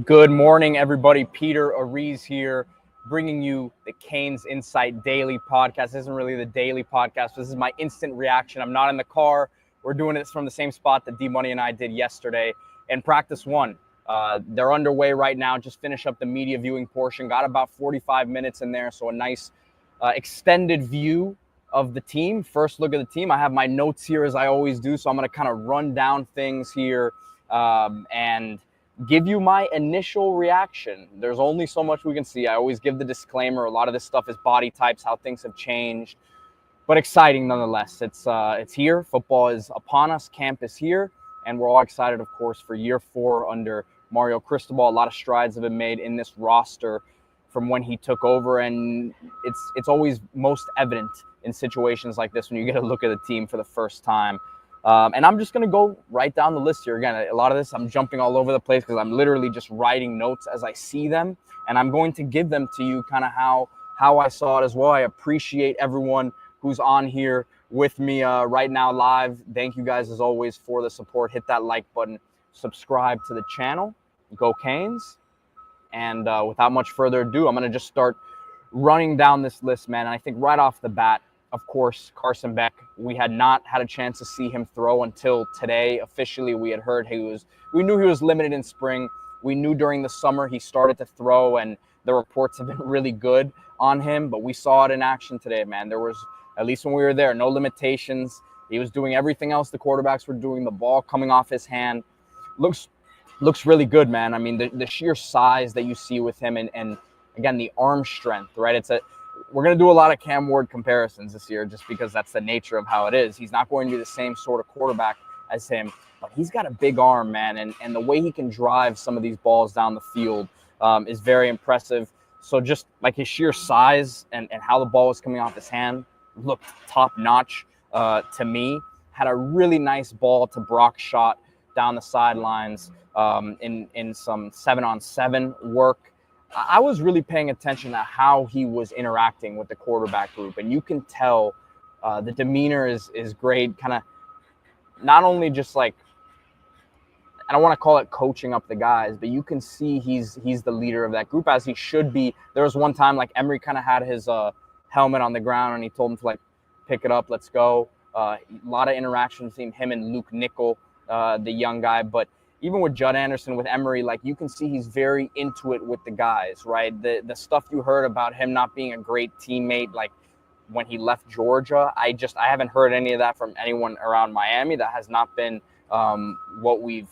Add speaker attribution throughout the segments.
Speaker 1: Good morning, everybody. Peter Ariz here, bringing you the Canes Insight Daily podcast. This isn't really the daily podcast. This is my instant reaction. I'm not in the car. We're doing this from the same spot that D-Money and I did yesterday in practice one. They're underway right now. Just finish up the media viewing portion. Got about 45 minutes in there, so a nice extended view of the team. First look at the team. I have my notes here as I always do, so I'm going to kind of run down things here and give you my initial reaction. There's only so much we can see. I always give the disclaimer. A lot of this stuff is body types, how things have changed, but exciting nonetheless. It's here. Football is upon us. Camp is here, and we're all excited, of course, for year 4 under Mario Cristobal. A lot of strides have been made in this roster from when he took over, and it's always most evident in situations like this when you get a look at the team for the first time. And I'm just going to go right down the list here. Again, a lot of this, I'm jumping all over the place because I'm literally just writing notes as I see them. And I'm going to give them to you kind of how I saw it as well. I appreciate everyone who's on here with me right now live. Thank you guys, as always, for the support. Hit that like button. Subscribe to the channel. Go Canes. And without much further ado, I'm going to just start running down this list, man. And I think right off the bat, of course, Carson Beck, we had not had a chance to see him throw until today. Officially, we had heard we knew he was limited in spring. We knew during the summer he started to throw, and the reports have been really good on him. But we saw it in action today, man. There was, at least when we were there, no limitations. He was doing everything else the quarterbacks were doing. The ball coming off his hand. Looks really good, man. I mean, the sheer size that you see with him and again, the arm strength, right? We're going to do a lot of Cam Ward comparisons this year just because that's the nature of how it is. He's not going to be the same sort of quarterback as him, but he's got a big arm, man, and the way he can drive some of these balls down the field is very impressive. So just like his sheer size and how the ball was coming off his hand looked top-notch to me. Had a really nice ball to Brock shot down the sidelines in some 7-on-7 work. I was really paying attention to how he was interacting with the quarterback group, and you can tell the demeanor is great. Kind of not only just like, I don't want to call it coaching up the guys, but you can see he's the leader of that group, as he should be. There was one time like Emery kind of had his helmet on the ground, and he told him to like pick it up, let's go. A lot of interaction between him and Luke Nickel, the young guy, but even with Judd Anderson, with Emery, like you can see he's very into it with the guys, right? The stuff you heard about him not being a great teammate, like when he left Georgia, I haven't heard any of that from anyone around Miami. That has not been what we've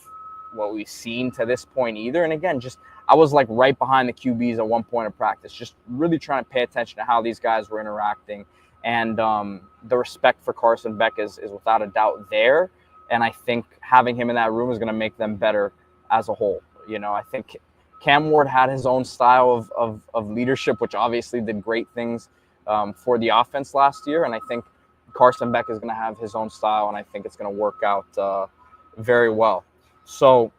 Speaker 1: seen to this point either. And again, I was like right behind the QBs at one point of practice, just really trying to pay attention to how these guys were interacting. And the respect for Carson Beck is without a doubt there. And I think having him in that room is going to make them better as a whole. You know, I think Cam Ward had his own style of leadership, which obviously did great things for the offense last year. And I think Carson Beck is going to have his own style, and I think it's going to work out very well. So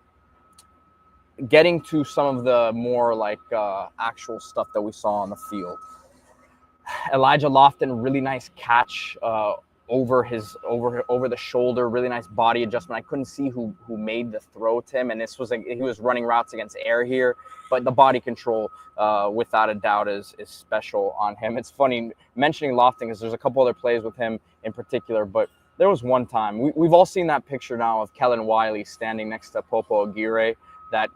Speaker 1: getting to some of the more like actual stuff that we saw on the field. Elijah Lofton, really nice catch over the shoulder, really nice body adjustment. I couldn't see who made the throw to him, and this was like he was running routes against air here, but the body control without a doubt is special on him. It's funny mentioning Lofton because there's a couple other plays with him in particular, but there was one time we've all seen that picture now of Kellen Wiley standing next to Popo Aguirre that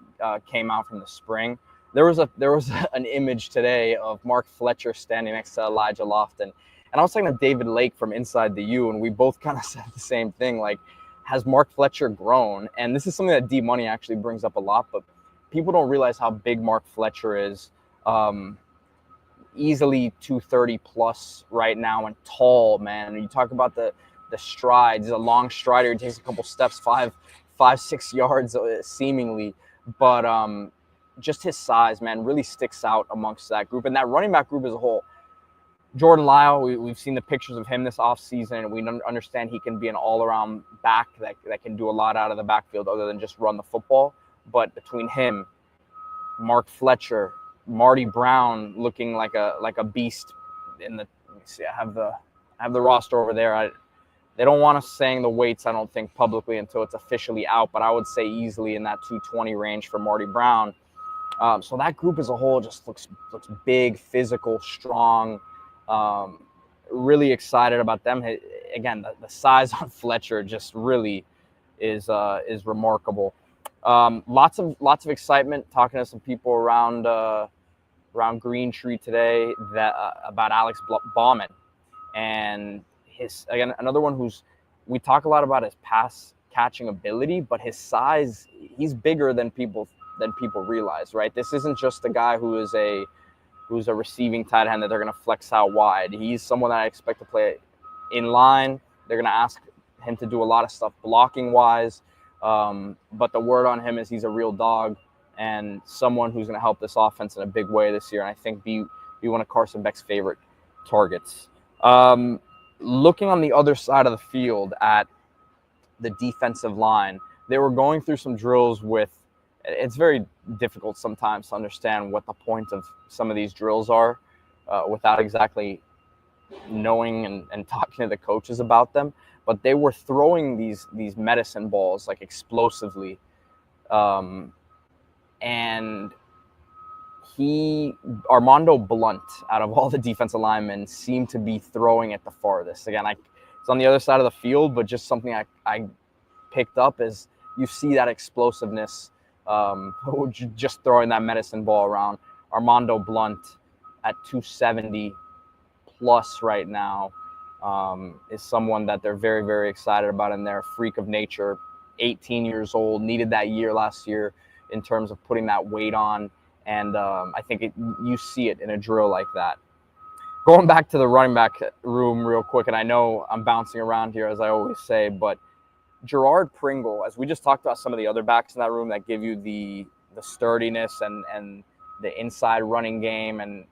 Speaker 1: came out from the spring. There was an image today of Mark Fletcher standing next to Elijah Lofton. And I was talking to David Lake from Inside the U, and we both kind of said the same thing. Like, has Mark Fletcher grown? And this is something that D-Money actually brings up a lot, but people don't realize how big Mark Fletcher is. Easily 230 plus right now, and tall, man. And you talk about the strides. He's a long strider. He takes a couple steps, 5-6 yards seemingly. But just his size, man, really sticks out amongst that group. And that running back group as a whole. Jordan Lyle, we've seen the pictures of him this offseason, and we understand he can be an all-around back that can do a lot out of the backfield other than just run the football. But between him, Mark Fletcher, Marty Brown looking like a beast in the, let me see, I have the roster over there. They don't want us saying the weights, I don't think, publicly until it's officially out, but I would say easily in that 220 range for Marty Brown. So that group as a whole just looks big, physical, strong. Really excited about them. Again, the size on Fletcher just really is remarkable. Lots of excitement. Talking to some people around Green Tree today that about Alex Bauman, and again, another one who's, we talk a lot about his pass catching ability, but his size, he's bigger than people realize, right? This isn't just a guy who's a receiving tight end that they're going to flex out wide. He's someone that I expect to play in line. They're going to ask him to do a lot of stuff blocking wise. But the word on him is he's a real dog and someone who's going to help this offense in a big way this year. And I think be one of Carson Beck's favorite targets. Looking on the other side of the field at the defensive line, they were going through some drills with, it's very difficult sometimes to understand what the point of some of these drills are without exactly knowing and talking to the coaches about them. But they were throwing these medicine balls like explosively. And Armando Blunt, out of all the defensive linemen, seemed to be throwing it the farthest. Again, it's on the other side of the field, but just something I picked up is you see that explosiveness, just throwing that medicine ball around. Armando Blunt at 270 plus right now is someone that they're very, very excited about, and they're a freak of nature. 18 years old, needed that year last year in terms of putting that weight on. And I think you see it in a drill like that. Going back to the running back room real quick, and I know I'm bouncing around here as I always say, but Gerard Pringle, as we just talked about some of the other backs in that room that give you the sturdiness and the inside running game, and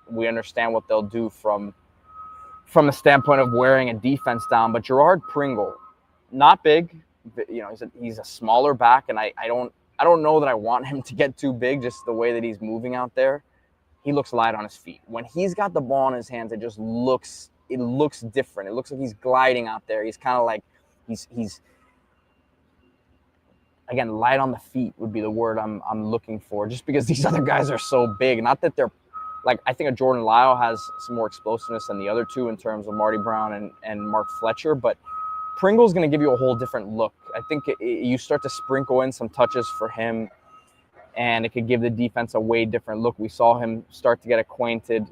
Speaker 1: we understand what they'll do from the standpoint of wearing a defense down. But Gerard Pringle, not big, he's a smaller back, and I don't know that I want him to get too big, just the way that he's moving out there. He looks light on his feet. When he's got the ball in his hands, it looks different. It looks like he's gliding out there. He's kind of like he's again, light on the feet would be the word I'm looking for, just because these other guys are so big. Not that they're like, I think a Jordan Lyle has some more explosiveness than the other two in terms of Marty Brown and Mark Fletcher, but Pringle's going to give you a whole different look. I think you start to sprinkle in some touches for him, and it could give the defense a way different look. We saw him start to get acquainted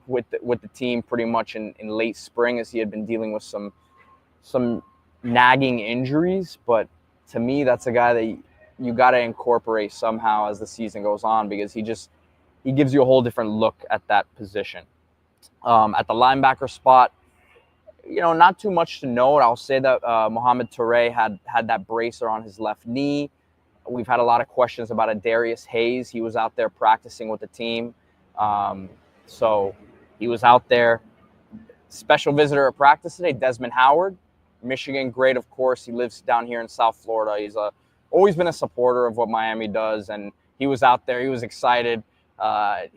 Speaker 1: with the team pretty much in late spring, as he had been dealing with some nagging injuries. But to me, that's a guy that you got to incorporate somehow as the season goes on, because he gives you a whole different look at that position. At the linebacker spot, not too much to note. I'll say that Mohamed Touré had that bracer on his left knee. We've had a lot of questions about Adarius Hayes. He was out there practicing with the team. So he was out there. Special visitor at practice today, Desmond Howard, Michigan great, of course. He lives down here in South Florida. He's always been a supporter of what Miami does, and he was out there. He was excited.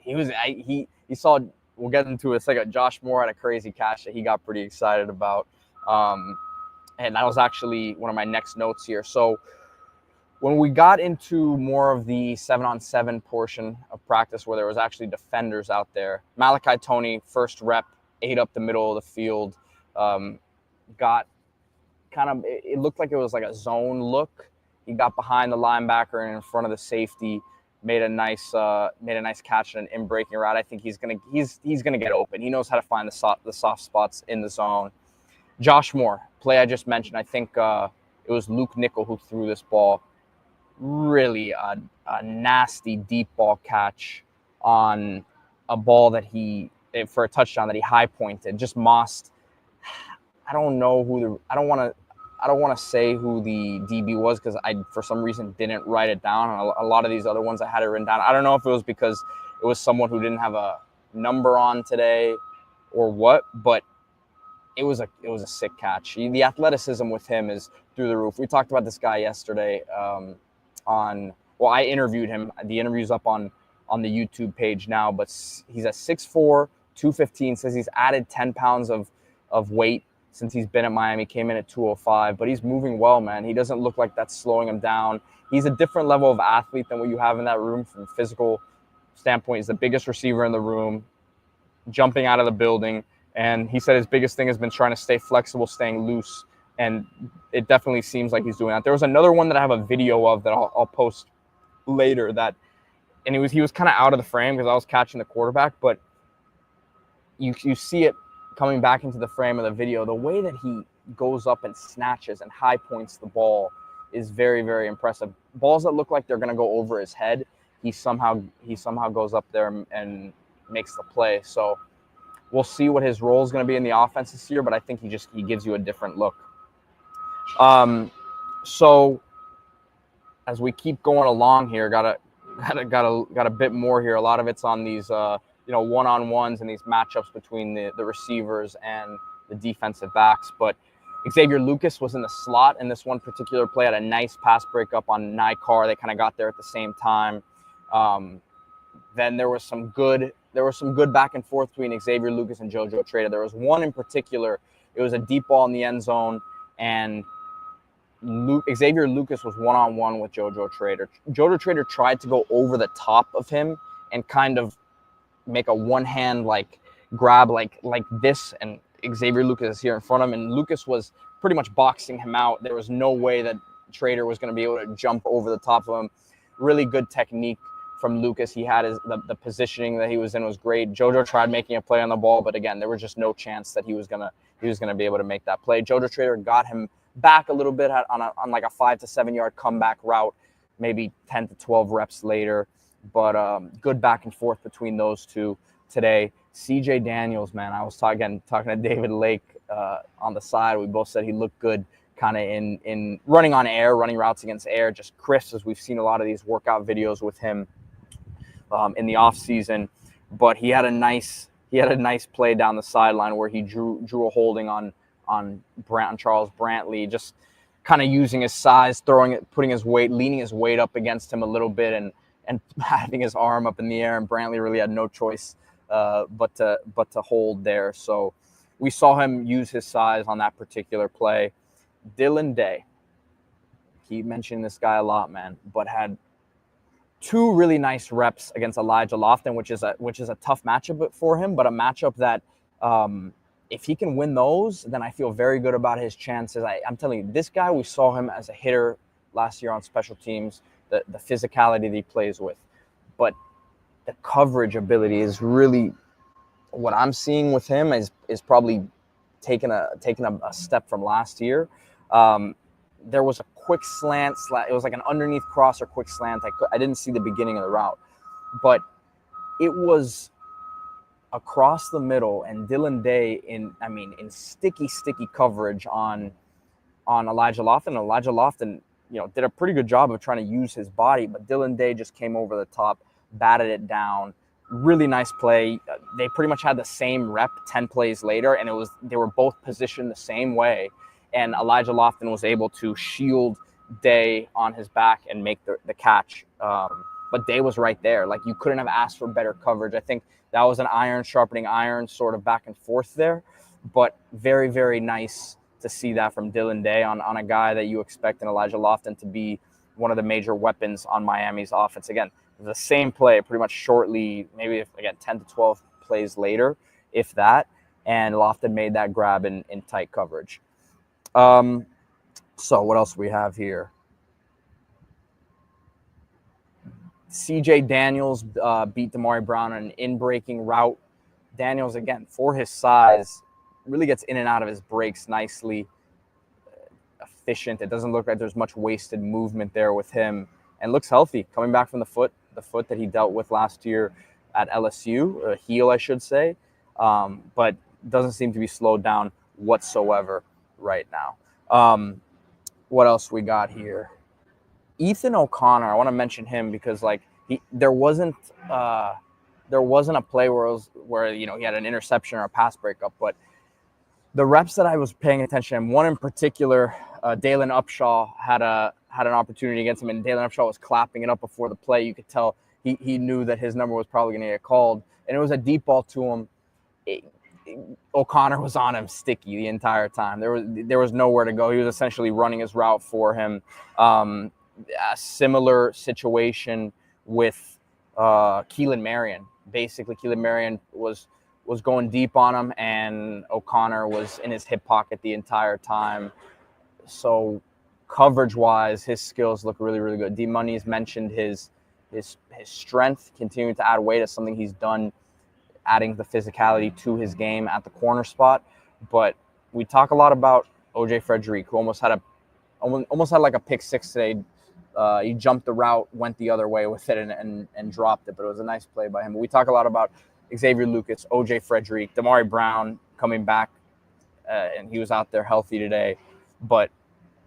Speaker 1: He saw, we'll get into it. It's like Josh Moore had a crazy catch that he got pretty excited about. And that was actually one of my next notes here. So when we got into more of the 7-on-7 portion of practice, where there was actually defenders out there, Malachi Toney, first rep, ate up the middle of the field, got kind of, it looked like it was like a zone look. He got behind the linebacker and in front of the safety, made a nice catch and an in-breaking route. I think he's gonna get open. He knows how to find the soft spots in the zone. Josh Moore, play I just mentioned, I think it was Luke Nickel who threw this ball. Really a nasty deep ball catch on a ball that for a touchdown that he high pointed, just mossed. I don't know I don't want to say who the DB was, because I, for some reason, didn't write it down. And a lot of these other ones I had it written down. I don't know if it was because it was someone who didn't have a number on today or what, but it was a sick catch. The athleticism with him is through the roof. We talked about this guy yesterday I interviewed him. The interview's up on the YouTube page now, but he's at 6'4", 215, says he's added 10 pounds of weight since he's been at Miami, came in at 205, but he's moving well, man. He doesn't look like that's slowing him down. he's a different level of athlete than what you have in that room from a physical standpoint. He's the biggest receiver in the room, jumping out of the building. And he said his biggest thing has been trying to stay flexible, staying loose. And it definitely seems like he's doing that. There was another one that I have a video of that I'll post later and he was kind of out of the frame because I was catching the quarterback, but you see it coming back into the frame of the video. The way that he goes up and snatches and high points the ball is very, very impressive. Balls that look like they're going to go over his head, he somehow goes up there and makes the play. So we'll see what his role is going to be in the offense this year, but I think he gives you a different look. So as we keep going along here, got a bit more here. A lot of it's on these one-on-ones and these matchups between the receivers and the defensive backs. But Xavier Lucas was in the slot in this one particular play, had a nice pass breakup on Nikar. They kind of got there at the same time. Then there was some good back and forth between Xavier Lucas and JoJo Trader. There was one in particular. It was a deep ball in the end zone, and Xavier Lucas was one-on-one with JoJo Trader. JoJo Trader tried to go over the top of him and kind of make a one-hand grab like this, and Xavier Lucas is here in front of him, and Lucas was pretty much boxing him out. There was no way that Trader was going to be able to jump over the top of him. Really good technique from Lucas. He had the positioning that he was in was great. JoJo tried making a play on the ball, but again, there was just no chance that he was gonna be able to make that play. JoJo Trader got him back a little bit on like a 5 to 7 yard comeback route, maybe 10 to 12 reps later. But good back and forth between those two today. CJ Daniels, man, I was talking to David Lake on the side. We both said he looked good kind of in running on air, running routes against air, just crisp, as we've seen a lot of these workout videos with him in the off season. But he had a nice play down the sideline where he drew a holding on Charles Brantley, just kind of using his size, putting his weight, leaning his weight up against him a little bit, and having his arm up in the air, and Brantley really had no choice but to hold there. So we saw him use his size on that particular play. Dylan Day, keep mentioning this guy a lot, man, but had 2 really nice reps against Elijah Lofton, which is a tough matchup for him, but a matchup that if he can win those, then I feel very good about his chances. I'm telling you, this guy, we saw him as a hitter last year on special teams, the physicality that he plays with, but the coverage ability is really what I'm seeing with him is probably taking a step from last year. There was a quick slant. It was like an underneath cross or quick slant. I didn't see the beginning of the route, but it was across the middle, and Dylan Day in sticky coverage on Elijah Lofton. Elijah Lofton, did a pretty good job of trying to use his body, but Dylan Day just came over the top, batted it down. Really nice play. They pretty much had the same rep 10 plays later, and they were both positioned the same way, and Elijah Lofton was able to shield Day on his back and make the catch. But Day was right there. Like, you couldn't have asked for better coverage. I think that was an iron sharpening iron sort of back and forth there, but very, very nice to see that from Dylan Day on a guy that you expect in Elijah Lofton to be one of the major weapons on Miami's offense. Again, the same play pretty much shortly, maybe 10 to 12 plays later, if that, and Lofton made that grab in tight coverage. So what else do we have here? CJ Daniels beat Damari Brown on an in-breaking route. Daniels, again, for his size, really gets in and out of his breaks nicely, efficient. It doesn't look like there's much wasted movement there with him, and looks healthy, coming back from the foot that he dealt with last year at LSU, or heel, I should say, but doesn't seem to be slowed down whatsoever right now. What else we got here? Ethan O'Connor, I want to mention him because there wasn't a play where he had an interception or a pass breakup, but the reps that I was paying attention to, one in particular, Dalen Upshaw had an opportunity against him, and Dalen Upshaw was clapping it up before the play. You could tell he knew that his number was probably going to get called, and it was a deep ball to him. O'Connor was on him sticky the entire time. There was nowhere to go. He was essentially running his route for him. a similar situation with Keelan Marion. Basically, Keelan Marion was going deep on him, and O'Connor was in his hip pocket the entire time. So coverage-wise, his skills look really, really good. D-Money's mentioned his strength, continuing to add weight as something he's done, adding the physicality to his game at the corner spot. But we talk a lot about OJ Frederick, who almost had like a pick six today. He jumped the route, went the other way with it, and dropped it. But it was a nice play by him. But we talk a lot about Xavier Lucas, OJ Frederick, Damari Brown coming back, and he was out there healthy today. But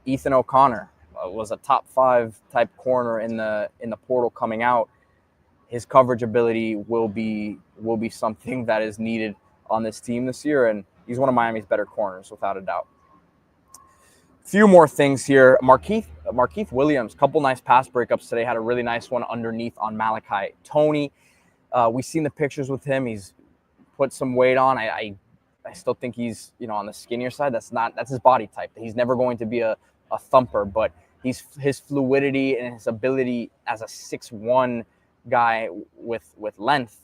Speaker 1: Ethan O'Connor was a top 5 type corner in the portal coming out. His coverage ability will be something that is needed on this team this year, and he's one of Miami's better corners without a doubt. Few more things here. Markeith Williams, couple nice pass breakups today. Had a really nice one underneath on Malachi Toney. We've seen the pictures with him. He's put some weight on. I still think he's on the skinnier side. That's his body type. He's never going to be a thumper, but his fluidity and his ability as a 6'1" guy with length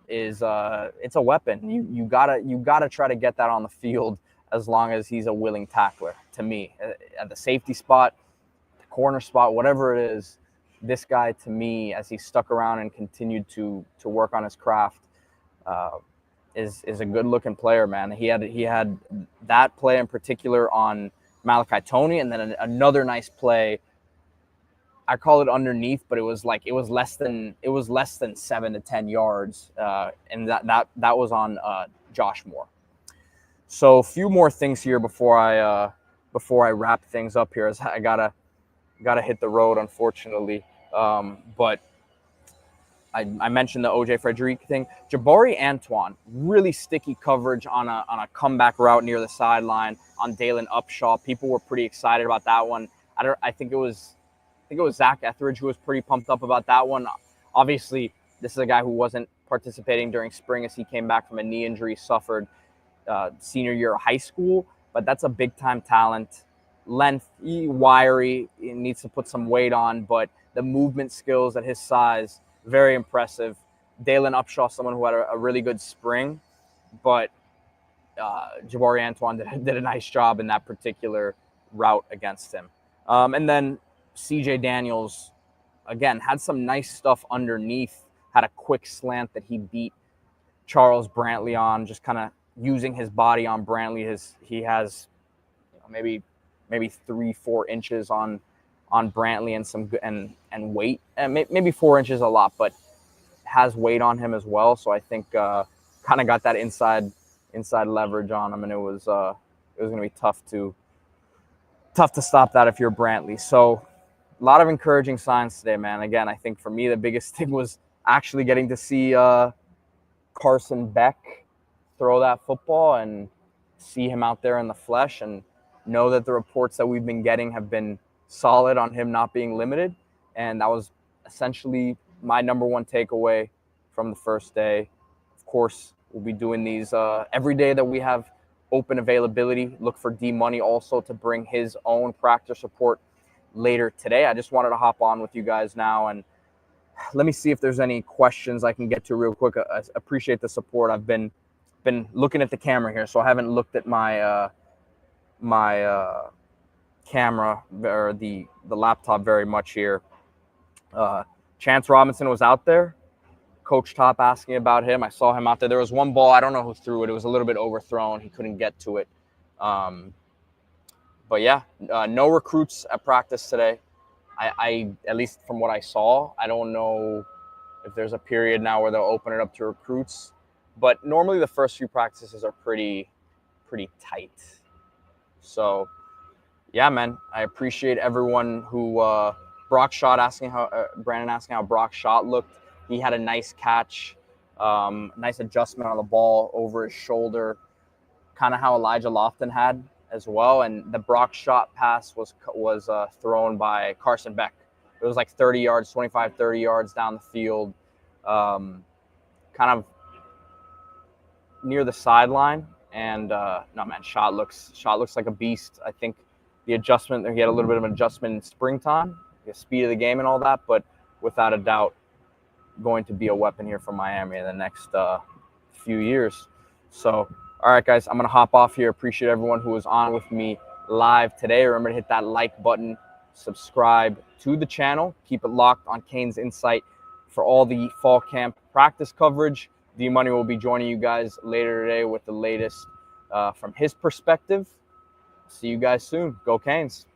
Speaker 1: it's a weapon. You gotta try to get that on the field as long as he's a willing tackler. To me, at the safety spot, the corner spot, whatever it is, this guy, to me, as he stuck around and continued to work on his craft, is a good looking player, man. He had that play in particular on Malachi Toney, and then another nice play. I call it underneath, but it was less than 7 to 10 yards, and that was on Josh Moore. So a few more things here before I wrap things up here, as I gotta hit the road, unfortunately. But I mentioned the OJ Frederick thing. Jabari Antoine, really sticky coverage on a comeback route near the sideline on Dalen Upshaw. People were pretty excited about that one. I think it was Zach Etheridge who was pretty pumped up about that one. Obviously, this is a guy who wasn't participating during spring as he came back from a knee injury suffered senior year of high school, but that's a big-time talent. Length, wiry, he needs to put some weight on, but the movement skills at his size, very impressive. Dalen Upshaw, someone who had a really good spring, but Jabari Antoine did a nice job in that particular route against him. And then CJ Daniels, again, had some nice stuff underneath, had a quick slant that he beat Charles Brantley on, just kind of using his body on Brantley. He has maybe 3-4 inches on Brantley and some and weight, and maybe 4 inches a lot, but has weight on him as well. So I think kind of got that inside leverage on him, and it was going to be tough to stop that if you're Brantley. So a lot of encouraging signs today, man. Again, I think for me the biggest thing was actually getting to see Carson Beck throw that football and see him out there in the flesh, and know that the reports that we've been getting have been solid on him not being limited. And that was essentially my number one takeaway from the first day. Of course, we'll be doing these every day that we have open availability. Look for D-Money also to bring his own practice report later today. I just wanted to hop on with you guys now, and let me see if there's any questions I can get to real quick. I appreciate the support. I've been looking at the camera here, so I haven't looked at my camera or the laptop very much here. Chance Robinson was out there. Coach Top asking about him. I saw him out there. There was one ball, I don't know who threw it. It was a little bit overthrown. He couldn't get to it. But yeah, no recruits at practice today. I at least from what I saw, I don't know if there's a period now where they'll open it up to recruits. But normally the first few practices are pretty tight. So yeah, man, I appreciate everyone who Brandon asking how Brock's shot looked. He had a nice catch, nice adjustment on the ball over his shoulder, kind of how Elijah Lofton had as well. And the Brock shot pass was thrown by Carson Beck. It was like 30 yards down the field, kind of near the sideline. And no, man, shot looks like a beast. I think the adjustment. He had a little bit of an adjustment in springtime, the speed of the game and all that, but without a doubt, going to be a weapon here for Miami in the next few years. So, all right, guys, I'm going to hop off here. Appreciate everyone who was on with me live today. Remember to hit that like button, subscribe to the channel. Keep it locked on Canes Insight for all the fall camp practice coverage. D-Money will be joining you guys later today with the latest from his perspective. See you guys soon. Go Canes.